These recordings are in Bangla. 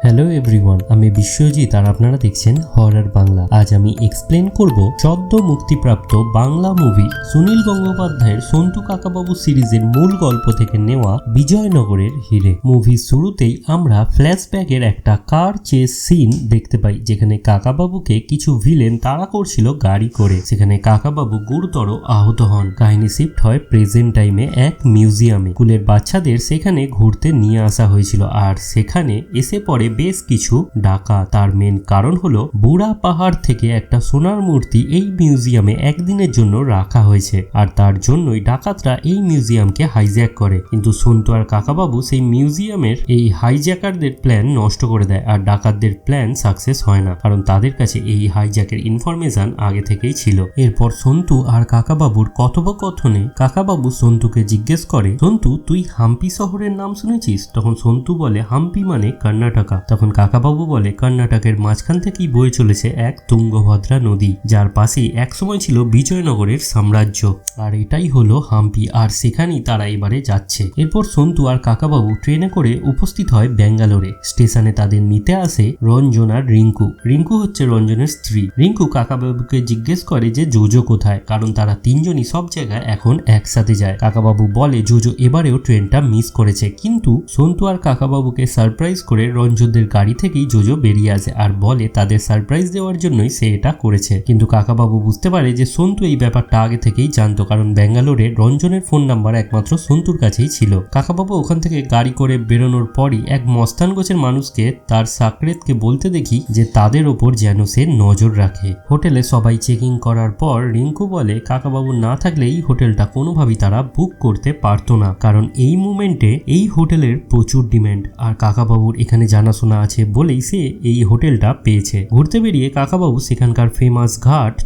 হ্যালো এভরিওয়ান, আমি বিশ্বজিৎ আর আপনারা দেখছেন হরর বাংলা। আজ আমি এক্সপ্লেন করব সদ্য মুক্তিপ্রাপ্ত বাংলা মুভি সুনীল গঙ্গোপাধ্যায়ের সন্তু কাকাবাবু সিরিজের মূল গল্প থেকে নেওয়া বিজয়নগরের হিরে। মুভির শুরুতেই আমরা ফ্ল্যাশব্যাকের একটা কার চেস সিন দেখতে পাই, যেখানে কাকাবাবুকে কিছু ভিলেন তাড়া করছিল গাড়ি করে। সেখানে কাকাবাবু গুরুতর আহত হন। কাহিনী শিফট হয় প্রেজেন্ট টাইমে এক মিউজিয়ামে। স্কুলের বাচ্চাদের সেখানে ঘুরতে নিয়ে আসা হয়েছিল, আর সেখানে এসে পড়ে বেশ কিছু ডাকাত। তার মেন কারণ হলো বুড়া পাহাড় থেকে একটা সোনার মূর্তি এই মিউজিয়ামে একদিনের জন্য রাখা হয়েছে, আর তার জন্যই ডাকাতরা এই মিউজিয়ামকে হাইজ্যাক করে। কিন্তু সন্তু আর কাকাবাবু সেই মিউজিয়ামের এই হাইজ্যাকারদের প্ল্যান নষ্ট করে দেয়, আর ডাকাতদের প্ল্যান সাকসেস হয় না, কারণ তাদের কাছে এই হাইজ্যাকের ইনফরমেশন আগে থেকেই ছিল। এরপর সন্তু আর কাকাবাবুর কথোপকথনে কাকাবাবু সন্তুকে জিজ্ঞেস করে, সন্তু তুই হাম্পি শহরের নাম শুনেছিস? তখন সন্তু বলে হাম্পি মানে কর্ণাটকা। তখন কাকাবাবু বলে কর্ণাটকের মাঝখান থেকেই বয়ে চলেছে এক তুঙ্গভদ্রা নদী, যার পাশেই একসময় ছিল বিজয়নগরের সাম্রাজ্য, আর এটাই হলো হাম্পি, আর সেখানেই তারা এবারে যাচ্ছে। এরপর সন্তু আর কাকাবাবু ট্রেনে করে উপস্থিত হয় ব্যাঙ্গালোরে। স্টেশনে তাদের নিতে আসে রঞ্জন আর রিঙ্কু। রিঙ্কু হচ্ছে রঞ্জনের স্ত্রী। রিঙ্কু কাকাবাবুকে জিজ্ঞেস করে যে জোজো কোথায়, কারণ তারা তিনজনই সব জায়গায় এখন একসাথে যায়। কাকাবাবু বলে জোজো এবারেও ট্রেনটা মিস করেছে, কিন্তু সন্তু আর কাকাবাবুকে সারপ্রাইজ করে রঞ্জনদের গাড়ি থেকেই জোজো বেরিয়ে আসে আর বলে তাদের সারপ্রাইজ দেওয়ার জন্যই সে এটা করেছে। কিন্তু কাকাবাবু বুঝতে পারে যে সন্তু এই ব্যাপারটা আগে থেকেই জানতো, কারণ ব্যাঙ্গালোরে রঞ্জনের ফোন নাম্বার একমাত্র সন্তুর কাছেই ছিল। কাকাবাবু ওখান থেকে গাড়ি করে বেরোনোর পরই এক মস্তান গোছের মানুষকে তার সাকরেতকে বলতে দেখি যে তাদের ওপর যেন সে নজর রাখে। হোটেলে সবাই চেকিং করার পর রিঙ্কু বলে কাকাবাবু না থাকলে এই হোটেলটা কোনোভাবেই তারা বুক করতে পারতো না, কারণ এই মুমেন্টে এই হোটেলের প্রচুর ডিমান্ড, আর কাকাবাবুর এখানে জানাশোনা আছে বলেই সে এই হোটেলটা পেয়েছে। ঘুরতে বেরিয়ে কাকাবাবু সেখানকার ফেমাস ঘাট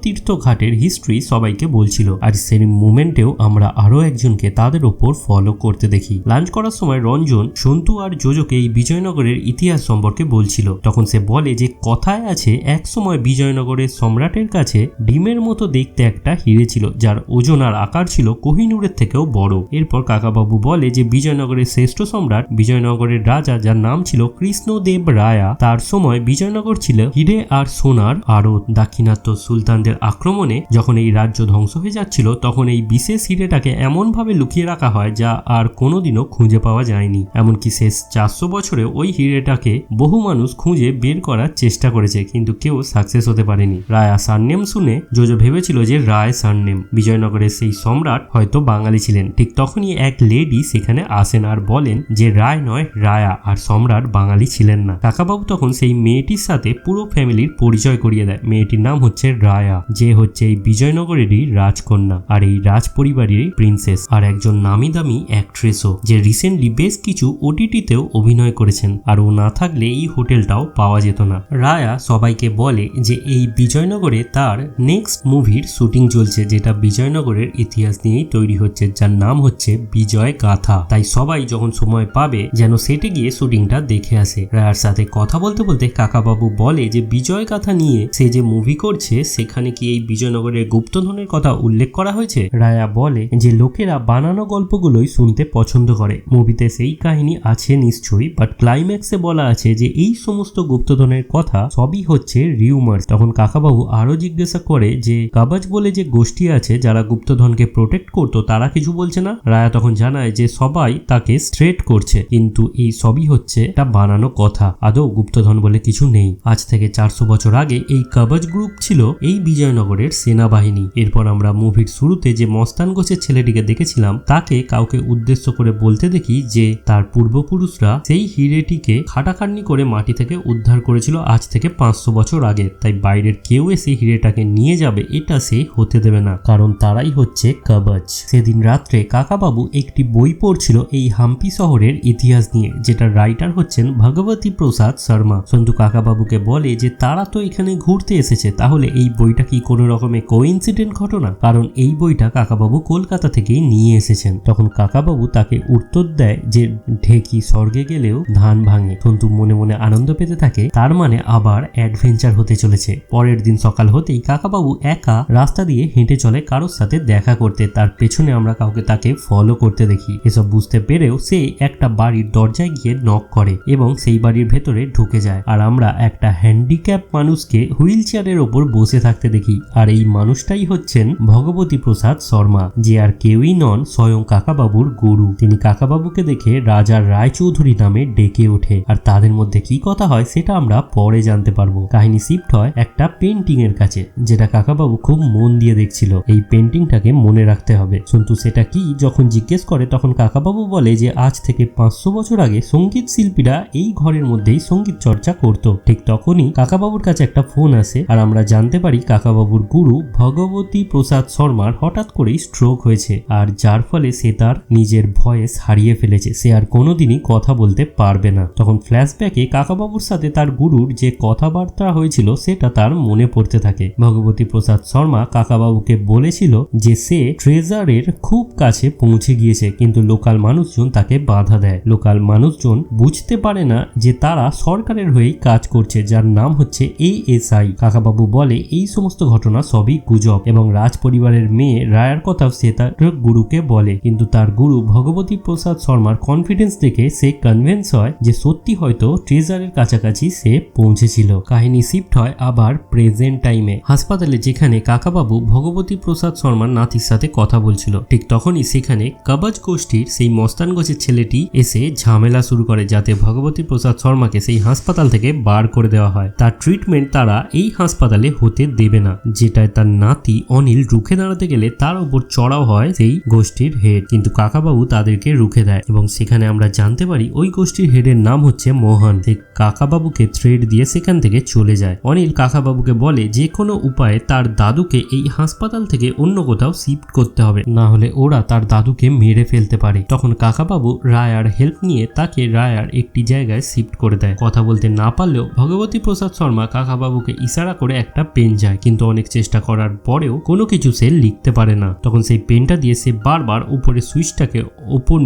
তীর্থ ঘাটের হিস্ট্রি সবাইকে বলছিল, আর সেই মুমেন্টেও আমরা আরো একজনকে তাদের ওপর ফলো করতে দেখি। লাঞ্চ করার সময় রঞ্জন সন্তু আর জোজোকে এই বিজয়নগরের ইতিহাস সম্পর্কে বলছিল। তখন সে বলে যে কথায় আছে এক সময় বিজয়নগরের সম্রাটের কাছে ডিমের মতো দেখতে একটা হিরে ছিল, যার ওজন আর আকার ছিল কোহিনুরের থেকেও বড়। এরপর কাকাবাবু বলে যে বিজয়নগরের শ্রেষ্ঠ সম্রাট বিজয়নগরের রাজা, যার নাম ছিল কৃষ্ণদেব রায়া, তার সময় বিজয়নগর ছিল হিরে আর সোনার আড়ত। দাক্ষিণাত্য সুলতান আক্রমণে যখন এই রাজ্য ধ্বংস হয়ে যাচ্ছিল, তখন এই বিশেষ হিরেটাকে এমন ভাবে লুকিয়ে রাখা হয় যা আর কোনোদিনও খুঁজে পাওয়া যায়নি। এমনকি শেষ 400 বছরে ওই হিরেটাকে বহু মানুষ খুঁজে বের করার চেষ্টা করেছে, কিন্তু কেউ সাকসেস হতে পারেনি। রায়া সারনেম শুনে জোজো ভেবেছিল যে রায় সারনেম, বিজয়নগরের সেই সম্রাট হয়তো বাঙালি ছিলেন। ঠিক তখনই এক লেডি সেখানে আসেন আর বলেন যে রায় নয় রায়া, আর সম্রাট বাঙালি ছিলেন না। কাকাবাবু তখন সেই মেয়েটির সাথে পুরো ফ্যামিলির পরিচয় করিয়ে দেয়। মেয়েটির নাম হচ্ছে রায়া, যে হচ্ছে এই বিজয়নগরেরই রাজকন্যা আর এই রাজ পরিবারের প্রিন্সেস, আর একজন নামি দামি অ্যাক্ট্রেসও, যে রিসেন্টলি বেশ কিছু ওটিটিতেও অভিনয় করেছেন, আর ও না থাকলে এই হোটেলটাও পাওয়া যেত না। রায়া সবাইকে বলে যে এই বিজয়নগরে তার নেক্সট মুভির শুটিং চলছে, যেটা বিজয়নগরের ইতিহাস নিয়েই তৈরি হচ্ছে, যার নাম হচ্ছে বিজয় গাথা। তাই সবাই যখন সময় পাবে যেন সেটে গিয়ে শুটিংটা দেখে আসে। রায়ার সাথে কথা বলতে বলতে কাকাবাবু বলে যে বিজয় গাথা নিয়ে সে যে মুভি করছে সেখানে কি এই বিজয়নগরের গুপ্তধনের কথা উল্লেখ করা হয়েছে? রায়া বলে যে লোকেরা বানানো গল্পগুলোই শুনতে পছন্দ করে, মুভিতে সেই কাহিনী আছে নিশ্চয়ই, বাট ক্লাইম্যাক্সে বলা আছে যে এই সমস্ত গুপ্তধনের কথা সবই হচ্ছে রিউমার্স। তখন কাকাবাবু আরো জিজ্ঞাসা করে যে কাবাজ বলে যে গোষ্ঠী আছে যারা গুপ্তধনকে প্রোটেক্ট করতো, তারা কিছু বলছে না? রায়া তখন জানায় যে সবাই তাকে স্ট্রেট করছে, কিন্তু এই সবই হচ্ছে একটা বানানো কথা, আদৌ গুপ্তধন বলে কিছু নেই। আজ থেকে 400 বছর আগে এই কাবাজ গ্রুপ ছিল এই বিজয়নগরের সেনাবাহিনী। এরপর আমরা মুভির শুরুতে যে মস্তান গোছের ছেলেটিকে দেখেছিলাম তাকে কাউকে উদ্দেশ্য করে বলতে দেখি যে তার পূর্বপুরুষরা সেই হিরেটিকে খাটাখাটনি করে মাটি থেকে উদ্ধার করেছিল আজ থেকে 500 বছর আগে। তাই বাইরের কেউ এসে হিরেটাকে নিয়ে যাবে এটা সে হতে দেবে না, কারণ তারাই হচ্ছে কাবাজ। সেদিন রাত্রে কাকাবাবু একটি বই পড়ছিল এই হাম্পি শহরের ইতিহাস নিয়ে, যেটা রাইটার হচ্ছেন ভগবতী প্রসাদ শর্মা। সন্তু কাকাবাবুকে বলে যে তারা তো এখানে ঘুরতে এসেছে, তাহলে এই বইটা কি কোনো রকমের কোইন্সিডেন্ট ঘটনা? কারণ এই বইটা কাকাবাবু কলকাতা থেকেই নিয়ে এসেছেন। তখন কাকাবাবু তাকে উত্তর দেয় যে ঢেকি স্বর্গে গেলেও ধান ভাঙে। সন্তু মনে মনে আনন্দ পেতে থাকে, তার মানে আবার অ্যাডভেঞ্চার হতে চলেছে। পরের দিন সকাল হতেই কাকাবাবু একা রাস্তা দিয়ে হেঁটে চলে কারোর সাথে দেখা করতে। তার পেছনে আমরা কাউকে তাকে ফলো করতে দেখি। এসব বুঝতে পেরেও সে একটা বাড়ির দরজায় গিয়ে নক করে এবং সেই বাড়ির ভেতরে ঢুকে যায়। আর আমরা একটা হ্যান্ডিক্যাপ মানুষকে হুইল চেয়ারের ওপর বসে থাকতে দেখি। আর এই মানুষটাই হচ্ছেন ভগবতী প্রসাদ শর্মা, যে আর কেউই নন স্বয়ং কাকাবাবুর গুরু। তিনি কাকাবাবুকে দেখে রাজা রায়চৌধুরী নামে ডেকে ওঠে। আর তাদের মধ্যে কি কথা হয় সেটা আমরা পরে জানতে পারবো। কাহিনী শিফট হয় একটা পেন্টিং এর কাছে, যেটা কাকাবাবু খুব মন দিয়ে দেখছিল। এই পেন্টিংটাকে মনে রাখতে হবে। সন্তু সেটা কি যখন জিজ্ঞেস করে, তখন কাকাবাবু বলে যে আজ থেকে 500 বছর আগে সঙ্গীত শিল্পীরা এই ঘরের মধ্যেই সঙ্গীত চর্চা করত। ঠিক তখনই কাকাবাবুর কাছে একটা ফোন আসে আর আমরা জানতে পারি কাকাবাবুর গুরু ভগবতী প্রসাদ শর্মার হঠাৎ করেই স্ট্রোক হয়েছে, আর যার ফলে সে তার নিজের ভয়েস হারিয়ে ফেলেছে। সে আর কোনোদিনই কথা বলতে পারবে না। তখন ফ্ল্যাশব্যাকে কাকাবাবুর সাথে তার গুরুর যে কথাবার্তা হয়েছিল সেটা তার মনে পড়তে থাকে। ভগবতী প্রসাদ শর্মা কাকাবাবুকে বলেছিল যে সে ট্রেজারের খুব কাছে পৌঁছে গিয়েছে, কিন্তু লোকাল মানুষজন তাকে বাধা দেয়। লোকাল মানুষজন বুঝতে পারে না যে তারা সরকারের হয়েই কাজ করছে, যার নাম হচ্ছে ASI। কাকাবাবু বলে এই সমস্ত ঘটনা সবই গুজব এবং রাজ পরিবারের মেয়ে রায়ার কথা সে তার গুরুকে বলে। কিন্তু তার গুরু ভগবতী প্রসাদ শর্মার কনফিডেন্স দেখে সে কনভিন্স হয় যে সত্যি হয়তো ট্রেজারের কাছাকাছি সে পৌঁছেছিল। কাহিনী শিফট হয় আবার প্রেজেন্ট টাইমে, হাসপাতালে, যেখানে কাকাবাবু ভগবতী প্রসাদ শর্মার নাতির সাথে কথা বলছিল। ঠিক তখনই সেখানে কবচ গোষ্ঠীর সেই মস্তান গোছের ছেলেটি এসে ঝামেলা শুরু করে, যাতে ভগবতী প্রসাদ শর্মাকে সেই হাসপাতাল থেকে বার করে দেওয়া হয়। তার ট্রিটমেন্ট তারা এই হাসপাতালে হতে দেবে না, যেটায় তার নাতি অনিল রুখে দাঁড়াতে গেলে তার উপর চড়াও হয় সেই গোষ্ঠীর হেড। কিন্তু কাকাবাবু তাদেরকে রুখে দেয় এবং সেখানে আমরা জানতে পারি ওই গোষ্ঠীর হেডের নাম হচ্ছে মোহন। সেই কাকাবাবুকে থ্রেড দিয়ে সেখান থেকে চলে যায়। অনিল কাকাবাবুকে বলে যে কোনো উপায়ে তার দাদুকে এই হাসপাতাল থেকে অন্য কোথাও শিফট করতে হবে, না হলে ওরা তার দাদুকে মেরে ফেলতে পারে। তখন কাকাবাবু রায়ার হেল্প নিয়ে তাকে রায়ার একটি জায়গায় শিফট করে দেয়। কথা বলতে না পারলেও ভগবতী প্রসাদ শর্মা কাকাবাবুকে ইশারা করে একটা পেন যায়, কিন্তু অনেক চেষ্টা করার পরেও কোনো কিছু সে লিখতে পারে না। তখন সেই পেনটা দিয়ে সে বারবার উপরে সুইচটাকে ওপর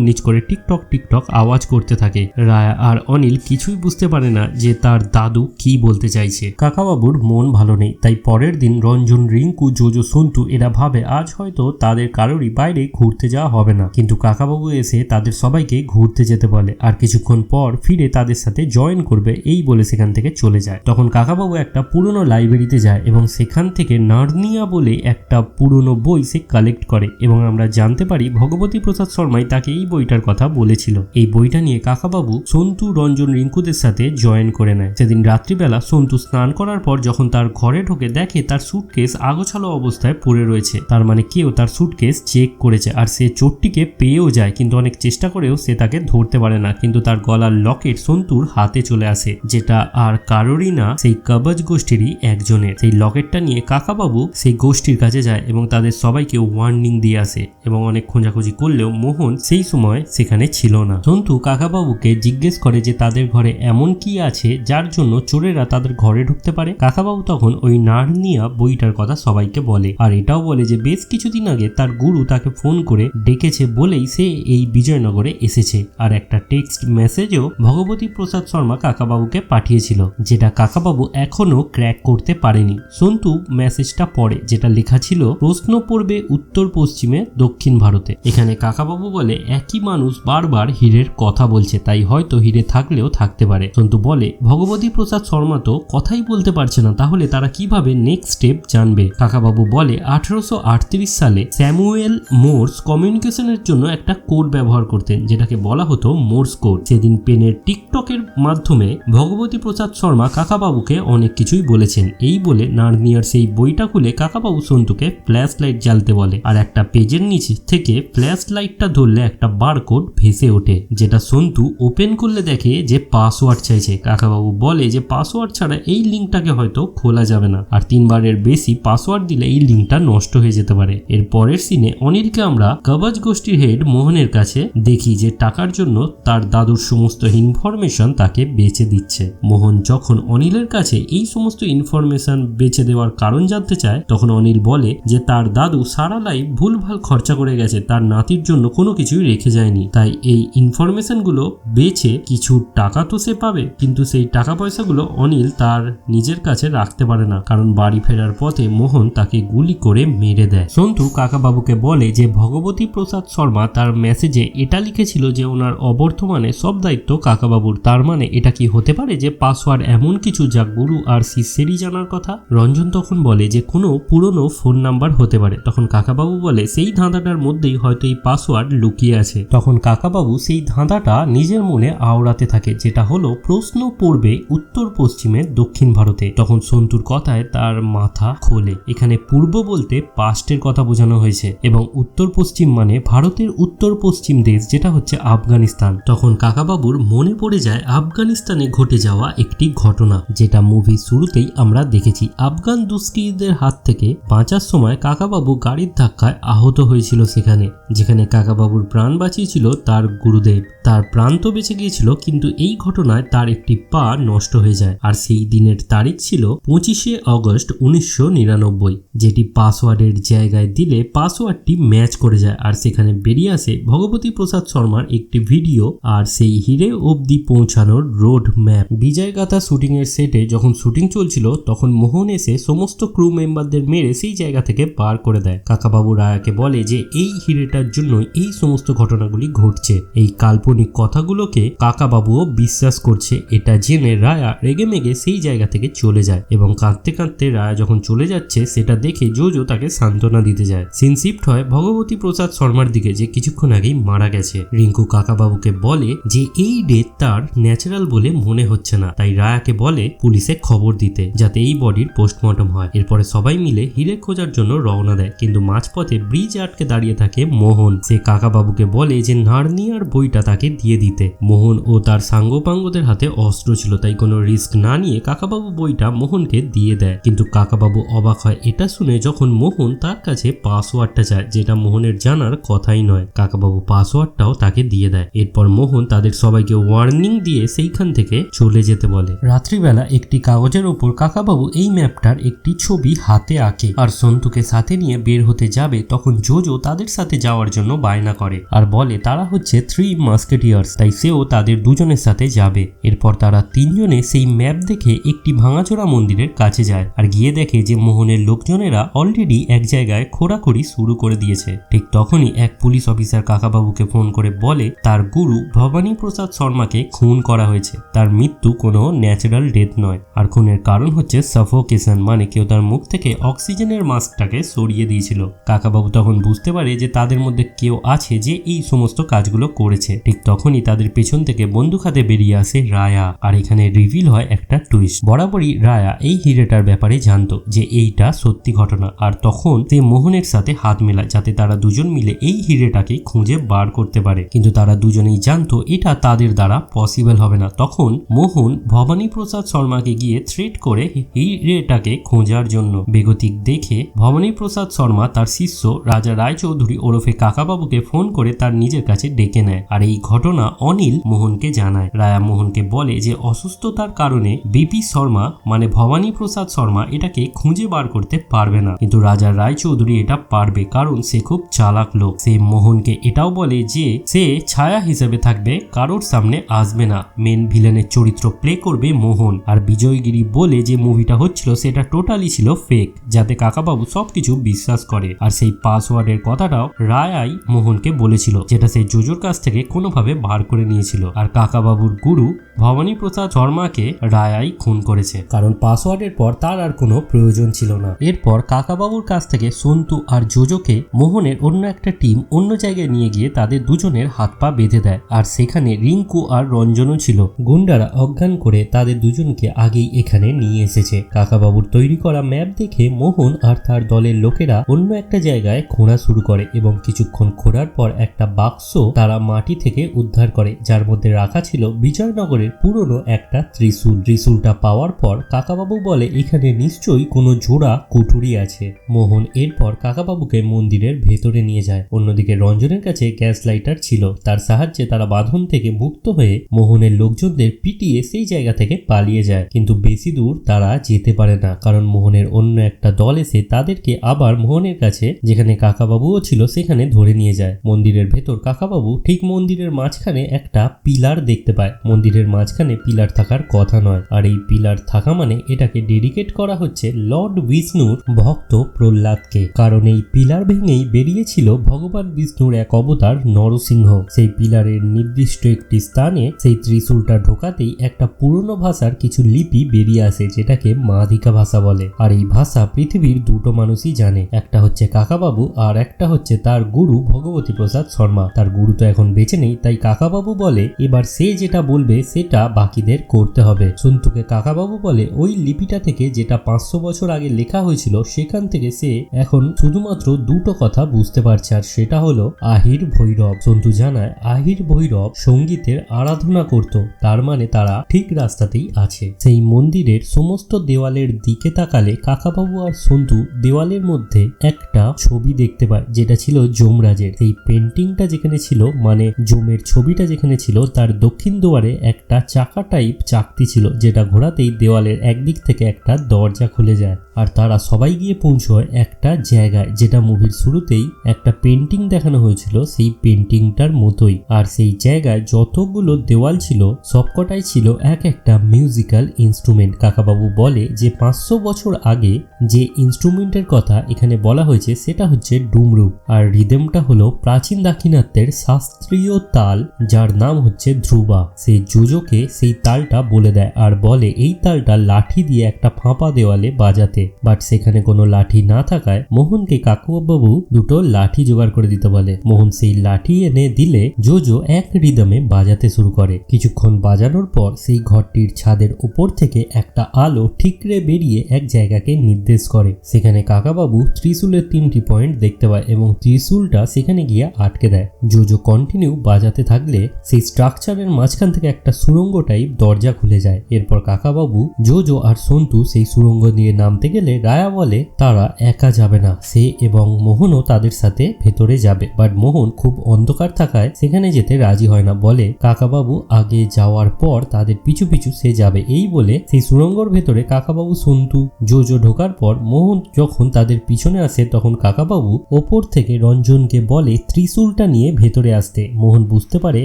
নিচ করে টিকটক আওয়াজ করতে থাকে। রায়া আর অনিল কিছুই বুঝতে পারে না যে তার দাদু কি বলতে চাইছে। কাকাবাবুর মন ভালো নেই, তাই পরের দিন রঞ্জন, রিঙ্কু, জোজো, সন্তু এরা ভাবে আজ হয়তো তাদের কারোরই বাইরে ঘুরতে যাওয়া হবে না। কিন্তু কাকাবাবু এসে তাদের সবাইকে ঘুরতে যেতে বলে আর কিছুক্ষণ পর ফিরে তাদের সাথে জয়েন করবে এই বলে সেখান থেকে চলে যায়। তখন কাকাবাবু একটা পুরনো লাইব্রেরিতে যায় এবং সেখান থেকে নার্নিয়া বলে একটা পুরনো বই সে কালেক্ট করে এবং আমরা জানতে পারি ভগবতী প্রসাদ শর্মাই তাকে এই বইটার কথা বলেছিল। এই বইটা নিয়ে কাকাবাবু সন্তু, রঞ্জন, রিঙ্কুদের সাথে জয়েন করে নেয়। সেদিন রাত্রিবেলা সন্তু স্নান করার পর যখন তার ঘরে ঢোকে দেখে তার সুটকেস আগোছালো অবস্থায় পড়ে রয়েছে। তার মানে কেউ তার সুটকেস চেক করেছে আর সে চোরটিকে পেয়েও যায়, কিন্তু অনেক চেষ্টা করেও সে তাকে ধরতে পারে না। কিন্তু তার গলার লকেট সন্তুর হাতে চলে আসে, যেটা আর কারোরই না, সেই কবচ গোষ্ঠীরই একজনের। সেই লকেটটা নিয়ে কাকাবাবু সেই গোষ্ঠীর কাছে যায় এবং তাদের সবাইকে ওয়ার্নিং দিয়ে আসে এবং অনেক খোঁজাখুঁজি করলেও মোহন সেই সময় সেখানে ছিল না। সন্তু কাকাবাবুকে জিজ্ঞেস করে যে তাদের ঘরে এমন কি আছে যার জন্য চোরেরা তাদের ঘরে ঢুকতে পারে। কাকাবাবু তখন ওই নার্নিয়া বইটার কথা সবাইকে বলে আর এটাও বলে যে বেশ কিছুদিন আগে তার গুরু তাকে ফোন করে ডেকেছে বলেই সে এই বিজয়নগরে এসেছে। আর একটা টেক্সট মেসেজও ভগবতী প্রসাদ শর্মা কাকাবাবুকে পাঠিয়েছিল, যেটা কাকাবাবু এখনো ক্র্যাক করতে পারেনি। সন্তু মেসেজটা পড়ে, যেটা লেখা ছিল প্রশ্ন পড়বে উত্তর পশ্চিমে দক্ষিণ ভারতে। এখানে কাকাবাবু বলে একই মানুষ বারবার হীরের কথা বলছে, তাই হয়তো হীরে থাকলেও থাকতে পারে। সন্তু বলে ভগবতী প্রসাদ শর্মা তো কথাই বলতে পারছে না, তাহলে তারা কিভাবে নেক্সট স্টেপ জানবে। কাকাবাবু বলে 1838 সালে স্যামুয়েল মোর্স কমিউনিকেশনের জন্য একটা কোড ব্যবহার করতেন, যেটাকে বলা হতো মোর্স কোড। সেদিন পেনের টিকটকের মাধ্যমে ভগবতী প্রসাদ শর্মা কাকাবাবুকে অনেক কিছুই বলেছেন। এই বলে নার্নিয়ার সেই বইটা খুলে কাকাবাবু সন্তুকে ফ্ল্যাশ লাইট জ্বালতে বলে আর একটা পেজের নিচে থেকে ফ্ল্যাশ লাইটটা ধরলে একটা বারকোড ভেসে ওঠে, যেটা সন্তু ওপেন করলে দেখে যে পাসওয়ার্ড চাইছে। কাকাবাবু বলে যে পাসওয়ার্ড ছাড়া এই লিঙ্কটাকে হয়তো খোলা যাবে না, আর 3 বারের বেশি পাসওয়ার্ড দিলে এই লিঙ্কটা নষ্ট হয়ে যেতে পারে। এর পরের সিনে অনিলকে আমরা কবচ গোষ্ঠীর হেড মোহনের কাছে দেখি যে টাকার জন্য তার দাদুর সমস্ত ইনফরমেশন তাকে বেচে দিচ্ছে। মোহন যখন অনিলের কাছে এই সমস্ত ইনফরমেশন ইনফরমেশন বেচে দেওয়ার কারণ জানতে চায়, তখন অনিল বলে যে তার দাদু সারা লাইফ ভুলভাল খরচা করে গেছে, তার নাতির জন্য কোনো কিছুই রেখে যায়নি, তাই এই ইনফরমেশন গুলো বেচে কিছু টাকা তো সে পাবে, কিন্তু সেই টাকা পয়সাগুলো অনিল তার নিজের কাছে রাখতে পারে না, কারণ বাড়ি ফেরার পথে মোহন তাকে গুলি করে মেরে দেয়। সন্তু কাকাবাবুকে বলে যে ভগবতী প্রসাদ শর্মা তার মেসেজে এটা লিখেছিল যে ওনার অবর্তমানে সব দায়িত্ব কাকাবাবুর, তার মানে এটা কি হতে পারে যে পাসওয়ার্ড এমন কিছু যা গুরু আর শিষ্যেরই জানার কথা? রঞ্জন তখন বলে যে কোনো পুরনো ফোন নাম্বার হতে পারে। তখন কাকাবাবু বলে সেই ধাঁধাটার মধ্যেই হয়তো এই পাসওয়ার্ড লুকিয়ে আছে। তখন কাকাবাবু সেই ধাঁধাটা নিজের মনে আওড়াতে থাকে, যেটা হলো প্রশ্ন পড়বে উত্তর পশ্চিমে দক্ষিণ ভারতে। তখন সন্তুর কথায় তার মাথা খোলে, এখানে পূর্ব বলতে পাস্টের কথা বোঝানো হয়েছে এবং উত্তর পশ্চিম মানে ভারতের উত্তর পশ্চিম দেশ, যেটা হচ্ছে আফগানিস্তান। তখন কাকাবাবুর মনে পড়ে যায় আফগানিস্তানে ঘটে যাওয়া একটি ঘটনা, যেটা মুভির শুরুতেই আমরা দেখেছি। আফগান দুষ্কৃতীদের হাত থেকে বাঁচার সময় কাকাবাবু গাড়ির ধাক্কায় আহত হয়েছিল সেখানে, যেখানে কাকাবাবুর প্রাণ বাঁচিয়েছিল তার গুরুদেব। তার প্রাণ তো বেঁচে গিয়েছিল, কিন্তু এই ঘটনায় তার একটি পা নষ্ট হয়ে যায়, আর সেই দিনের তারিখ ছিল 25শে অগস্ট 1999, যেটি পাসওয়ার্ডের জায়গায় দিলে পাসওয়ার্ডটি ম্যাচ করে যায়, আর সেখানে বেরিয়ে আসে ভগবতী প্রসাদ শর্মার একটি ভিডিও আর সেই হিরে অবধি পৌঁছানোর রোড ম্যাপ। বিজয়গাথা শুটিং এর সেটে যখন শুটিং চলছিল তখন মোহন এসে সমস্ত ক্রু মেম্বারদের মেরে সেই জায়গা থেকে বার করে দেয়। কাকাবাবু রায়াকে বলে যে এই হিরেটার জন্যই এই সমস্ত ঘটনাগুলি ঘটছে। এই কাল্পনিক কথাগুলোকে কাকাবাবুও বিশ্বাস করছে। এটা জেনে রায়া রেগেমেগে সেই জায়গা থেকে চলে যায় এবং কাঁদতে কাঁদতে রায়া যখন চলে যাচ্ছে সেটা দেখে জোজো তাকে সান্ত্বনা দিতে যায়। সিন শিফট হয় ভগবতী প্রসাদ শর্মার দিকে, যে কিছুক্ষণ আগেই মারা গেছে। রিঙ্কু কাকাবাবুকে বলে যে এই ডেথ তার ন্যাচারাল বলে মনে হচ্ছে না, তাই রায়াকে বলে পুলিশে খবর দিতে যাতে এই বডির পোস্টমর্টম হয়। এরপরে সবাই মিলে হিরে খোঁজার জন্য রওনা দেয়, কিন্তু মাঝপথে ব্রিজ আটকে দাঁড়িয়ে থাকে মোহন। সে কাকাবাবুকে বলে যে নার্নিয়ার বইটা তাকে দিয়ে দিতে। মোহন ও তার সাঙ্গপাঙ্গদের হাতে অস্ত্র ছিল, তাই কোনো রিস্ক না নিয়ে কাকাবাবু বইটা মোহনকে দিয়ে দেয়। কিন্তু কাকাবাবু অবাক হয় এটা শুনে যখন মোহন তার কাছে পাসওয়ার্ডটা চায়, যেটা মোহনের জানার কথাই নয়। কাকাবাবু পাসওয়ার্ডটাও তাকে দিয়ে দেয়। এরপর মোহন তাদের সবাইকে ওয়ার্নিং দিয়ে সেইখান থেকে চলে যেতে বলে। রাত্রিবেলা একটি কাগজের ওপর কাকাবাবু এই ম্যাপটার একটি ছবি হাতে আঁকে আর সন্তুকে সাথে নিয়ে বের হতে যাবে, তখন জোজো তাদের সাথে যাওয়ার জন্য বায়না করে আর বলে তারা হচ্ছে 3 মাস্কেটিয়ার্স, তাই সেও তাদের দুজনের সাথে যাবে। এরপর তারা তিনজনে সেই ম্যাপ দেখে একটি ভাঙাচোরা মন্দিরের কাছে যায় আর গিয়ে দেখে যে মোহনের লোকজনেরা অলরেডি এক জায়গায় খোঁড়াখুড়ি শুরু করে দিয়েছে। ঠিক তখনই এক পুলিশ অফিসার কাকাবাবুকে ফোন করে বলে তার গুরু ভবানী প্রসাদ শর্মাকে খুন করা হয়েছে। তার মৃত্যু কোনো ন্যাচারাল ডেথ নয়, আর খুনের কারণ হচ্ছে সাফোকেশন, মানে কেউ তার মুখ থেকে অক্সিজেনের মাস্কটাকে সরিয়ে দিয়েছিল। কাকাবাবু তখন বুঝতে পারে যে তাদের মধ্যে কেউ আছে যে এই সমস্ত কাজগুলো করেছে। ঠিক তখনই তাদের পেছন থেকে বন্দুক হাতে বেরিয়ে আসে রায়া, আর এখানে রিভিল হয় একটা টুইস্ট। বরাবরই রায়া এই হিরেটার ব্যাপারে জানতো যে এইটা সত্যি ঘটনা, আর তখন সে মোহনের সাথে হাত মেলায় যাতে তারা দুজন মিলে এই হিরেটাকে খুঁজে বার করতে পারে, কিন্তু তারা দুজনেই জানতো এটা তাদের দ্বারা পসিবল হবে না। তখন মোহন ভবানী প্রসাদ শর্মাকে গিয়ে থ্রেট করে হিরেটাকে খোঁজার জন্য। বেগতিক দেখে ভবানী প্রসাদ শর্মা তার শিষ্য রাজা রায়চৌধুরী ওরফে কাকাবাবুকে ফোন করে তার নিজের কাছে ডেকে নেয়, আর এই ঘটনা অনিল মোহনকে জানায়। রায়া মোহনকে বলে যে অসুস্থতার কারণে বিপি শর্মা মানে ভবানী প্রসাদ শর্মা এটাকে খুঁজে বার করতে পারবে না, কিন্তু রাজা রায়চৌধুরী এটা পারবে, কারণ সে খুব চালাক লোক। সে মোহনকে এটাও বলে যে সে ছায়া হিসেবে থাকবে, কারোর সামনে আসবে না। মেন ভিলেনের চরিত্র প্লে করবে মোহন। আর বিজয়গিরি বলে যে মুভিটা হচ্ছিল সেটা টোটালি ছিল ফেক, যাতে কাকাবাবু সবকিছু বিশ্বাস করে। আর সেই পাসওয়ার্ডের কথাটাও রায়াই মোহনকে বলেছিল, যেটা সেই জোজোর কাছ থেকে কোনোভাবে বার করে নিয়েছিল। আর কাকাবাবুর গুরু ভবানী প্রসাদ শর্মাকে রায়াই খুন করেছে, কারণ পাসওয়ার্ডের পর তার আর কোনো প্রয়োজন ছিল না। এরপর কাকাবাবুর কাছ থেকে সন্তু আর জোজোকে মোহনের অন্য একটা টিম অন্য জায়গায় নিয়ে গিয়ে তাদের দুজনের হাত পা বেঁধে দেয়, আর সেখানে রিঙ্কু আর রঞ্জনও ছিল। গুন্ডারা অজ্ঞান করে তাদের দুজনকে আগেই এখানে নিয়ে এসেছে। কাকাবাবুর তৈরি করা ম্যাপ দেখে মোহন আর তার দলের লোকেরা অন্য একটা জায়গায় খোঁড়া শুরু করে এবং কিছুক্ষণ খোঁড়ার পর একটা বাক্স তারা মাটি থেকে উদ্ধার করে, যার মধ্যে রাখা ছিল বিজয়নগরের পুরনো একটা ত্রিশূল। ত্রিশূলটা পাওয়ার পর কাকাবাবু বলে এখানে নিশ্চয়ই কোনো জোড়া কুঠুরি আছে। মোহন এরপর কাকাবাবুকে মন্দিরের ভেতরে নিয়ে যায়। অন্যদিকে রঞ্জনের কাছে গ্যাস লাইটার ছিল, তার সাহায্যে তারা বাঁধন থেকে মুক্ত হয়ে মোহনের লোকজনদের পিটিয়ে সেই জায়গা থেকে পালিয়ে যায়, কিন্তু বেশি দূর তারা যেতে যেতে পারে না, কারণ মোহনের অন্য একটা দল এসে তাদেরকে আবার মোহনের কাছে, যেখানে কাকাবাবুও ছিল, সেখানে ধরে নিয়ে যায়। মন্দিরের ভেতর কাকাবাবু ঠিক মন্দিরের মাঝখানে একটা পিলার দেখতে পায়। মন্দিরের মাঝখানে পিলার থাকার কথা নয়, আর এই পিলার থাকা মানে এটাকে ডেডিকেট করা হচ্ছে লর্ড বিষ্ণুর ভক্ত প্রহ্লাদকে, কারণ এই পিলার ভেঙেই বেরিয়েছিল ভগবান বিষ্ণুর এক অবতার নরসিংহ। সেই পিলারের নির্দিষ্ট একটি স্থানে সেই ত্রিশূলটা ঢোকাতেই একটা পুরনো ভাষার কিছু লিপি বেরিয়ে আসে, যেটাকে মাধিকা ভাষা বলে। আর এই ভাষা পৃথিবীর দুটো মানুষই জানে, একটা হচ্ছে কাকাবাবু আর একটা হচ্ছে তার গুরু ভগবতী প্রসাদ শর্মা। তার গুরু তো এখন বেঁচে নেই, তাই কাকাবাবু বলে এবার সে যেটা বলবে সেটা বাকিদের করতে হবে। সন্তুকে কাকাবাবু বলে ওই লিপিটা থেকে, যেটা 500 বছর আগে লেখা হয়েছিল, সেখান থেকে সে এখন শুধুমাত্র দুটো কথা বুঝতে পারছে, আর সেটা হলো আহির ভৈরব। সন্তু জানায় আহির ভৈরব সঙ্গীতের আরাধনা করত, তার মানে তারা ঠিক রাস্তাতেই আছে। সেই মন্দিরের সমস্ত দেওয়ালের দিকে তাকালে কাকাবাবু আর সন্তু দেওয়ালের মধ্যে একটা ছবি দেখতে পায়, যেটা ছিল যমরাজের। সেই পেন্টিংটা যেখানে ছিল, মানে যমের ছবিটা যেখানে ছিল, তার দক্ষিণ দুয়ারে একটা চাকা টাইপ চাকতি ছিল, যেটা ঘোরাতেই দেওয়ালের একদিক থেকে একটা দরজা খুলে যায়। আর তারা সবাই গিয়ে পৌঁছয় একটা জায়গায়, যেটা মুভির শুরুতেই একটা পেন্টিং দেখানো হয়েছিল, সেই পেন্টিংটার মতোই। আর সেই জায়গায় যতগুলো দেওয়াল ছিল সবকটাই ছিল এক একটা মিউজিক্যাল ইনস্ট্রুমেন্ট। কাকাবাবু বলে যে 500 বছর আগে যে ইনস্ট্রুমেন্টের কথা এখানে বলা হয়েছে সেটা হচ্ছে ডুমরু, আর রিদমটা হলো প্রাচীন দাক্ষিণাত্যের শাস্ত্রীয় তাল, যার নাম হচ্ছে ধ্রুবা। সেই যোজকে সেই তালটা বলে দেয় আর বলে এই তালটা লাঠি দিয়ে একটা ফাঁপা দেওয়ালে বাজাতে। বাট সেখানে কোনো লাঠি না থাকায় মোহনকে কাকাবাবু দুটো লাঠি জোগাড় করে দিতে বলে। মোহন সেই লাঠি এনে দিলে জোজো এক রিদমে বাজাতে শুরু করে। কিছুক্ষণ বাজানোর পর সেই ঘরটির ছাদের উপর থেকে একটা আলো ঠিকরে বেরিয়ে এক জায়গাকে নির্দেশ করে। সেখানে কাকাবাবু ত্রিশূলের 3টি পয়েন্ট দেখতে পায় এবং ত্রিশূলটা সেখানে গিয়ে আটকে দেয়। জোজো কন্টিনিউ বাজাতে থাকলে সেই স্ট্রাকচারের মাঝখান থেকে একটা সুড়ঙ্গ টাইপ দরজা খুলে যায়। এরপর কাকাবাবু, জোজো আর সন্তু সেই সুড়ঙ্গ দিয়ে নামতে গেলে রায়া বলে তারা একা যাবে না, সে এবং মোহনও তাদের সাথে ভেতরে যাবে। বাট মোহন খুব অন্ধকার থাকায় সেখানে যেতে রাজি হয় না, বলে কাকাবাবু আগে যাওয়ার পর তাদের পিছু পিছু সে যাবে। এই বলে সেই সুড়ঙ্গর ভেতরে কাকাবাবু, সন্তু, জোজো ঢোকার পর মোহন যখন তাদের পিছনে আসে তখন কাকাবাবু ওপর থেকে রঞ্জনকে বলে ত্রিশূলটা নিয়ে ভেতরে আসতে। মোহন বুঝতে পারে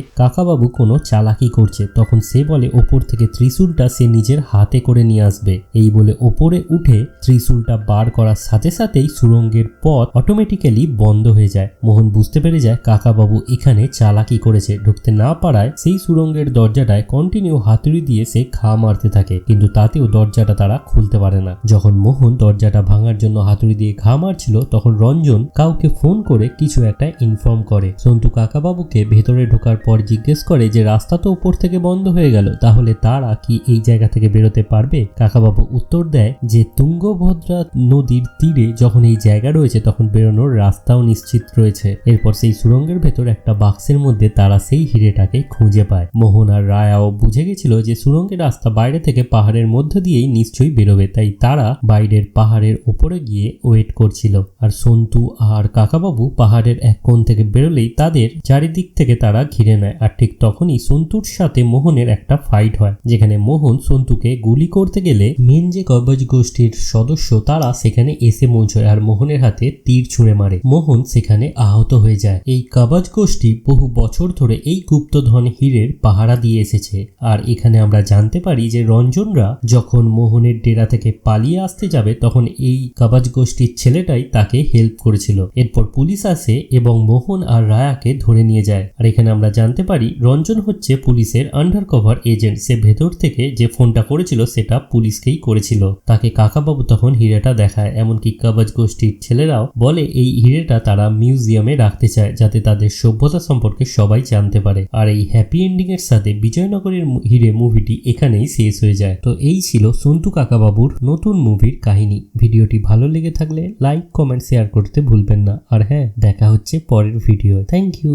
কাকাবাবু কোনো চালাকি করছে, তখন সে বলে ওপর থেকে ত্রিশূলটা সে নিজের হাতে করে নিয়ে আসবে। এই বলে ওপরে উঠে ত্রিশূলটা বার করার সাথে সাথেই সুড়ঙ্গের পথ অটোমেটিক্যালি বন্ধ হয়ে যায়। মোহন বুঝতে পেরে যায় কাকাবাবু এখানে চালাকি করেছে, ঢুকতে না পারায় সেই সুড়ঙ্গের দরজাটায় কন্টিনিউ হাতুড়ি দিয়ে সে ঘা মারতে থাকে, কিন্তু তাতেও দরজাটা তারা খুলতে পারে না। যখন মোহন দরজাটা ভাঙার জন্য হাতুড়ি দিয়ে ঘা মারছিল তখন রঞ্জন কাউকে ফোন করে কিছু একটা ইনফর্ম করে। সন্তু কাকাবাবুকে ভেতরে ঢোকার পর জিজ্ঞেস করে যে রাস্তা তো উপর থেকে বন্ধ হয়ে গেল, তাহলে তারা কি এই জায়গা থেকে বেরোতে পারবে? কাকাবাবু উত্তর দেয় যে তুঙ্গভদ্রা নদীর তীরে যখন এই জায়গা রয়েছে তখন বেরোনোর রাস্তাও নিশ্চিত রয়েছে। এরপর সেই সুড়ঙ্গের ভেতর একটা বাক্সের মধ্যে তারা সেই হিরেটাকে খুঁজে পায়। মোহন আর রায়াও বুঝে গেছিল যে সুড়ঙ্গের রাস্তা বাইরে থেকে পাহাড়ের মধ্য দিয়েই নিশ্চয়ই বেরোবে, তাই তারা বাইরের পাহাড়ের উপরে গিয়ে ওয়েট করছিল। আর সন্তু আর কাকাবাবু পাহাড়ের এক কোণ থেকে বেরোলেই তাদের চারিদিক থেকে তারা ঘিরে নেয়। আর ঠিক তখনই সন্তুর সাথে মোহনের একটা ফাইট হয়, যেখানে মোহন সন্তুকে গুলি করতে গেলে মেন যে কবজ গোষ্ঠীর সদস্য তারা সেখানে এসে পৌঁছয় আর মোহনের হাতে তীর ছুঁড়ে মারে। মোহন সেখানে আহত হয়ে যায়। এই কবজ গোষ্ঠী বহু বছর ধরে এই গুপ্তধন হীরের পাহারা দিয়ে এসেছে। আর এখানে আমরা জানতে পারি যে রঞ্জনরা যখন মোহনের ডেরা থেকে পালিয়ে আসতে যাবে তখন এই কবজ গোষ্ঠীর ছেলেটাই তাকে হেল্প করেছিল। এরপর পুলিশ আসে এবং মোহন আর রায়াকে ধরে নিয়ে যায়। আর এখানে আমরা জানতে পারি রঞ্জন হচ্ছে পুলিশের আন্ডার কভার এজেন্ট। সে ভেতর থেকে যে ফোনটা করেছিল সেটা পুলিশকেই করেছিল। তাকে কাকাবাবু তখন হিরেটা দেখায়। এমনকি কবজ গোষ্ঠীর ছেলেরাও বলে এই হিরেটা তারা মিউজিয়ামে রাখতে চায় যাতে তাদের সভ্যতা সম্পর্কে সবাই জানতে পারে। আর এই হ্যাপি এন্ডিং এর সাথে বিজয়নগরের হিরে মুভিটি এখানেই শেষ হয়ে যায়। তো এই ছিল সন্তু কাকাবাবুর নতুন মুভির কাহিনী। ভিডিওটি ভালো লেগে থাকলে লাইক, কমেন্ট, শেয়ার করতে ভুলবেন না। আর হ্যাঁ, দেখা হচ্ছে পরের ভিডিও। Thank you.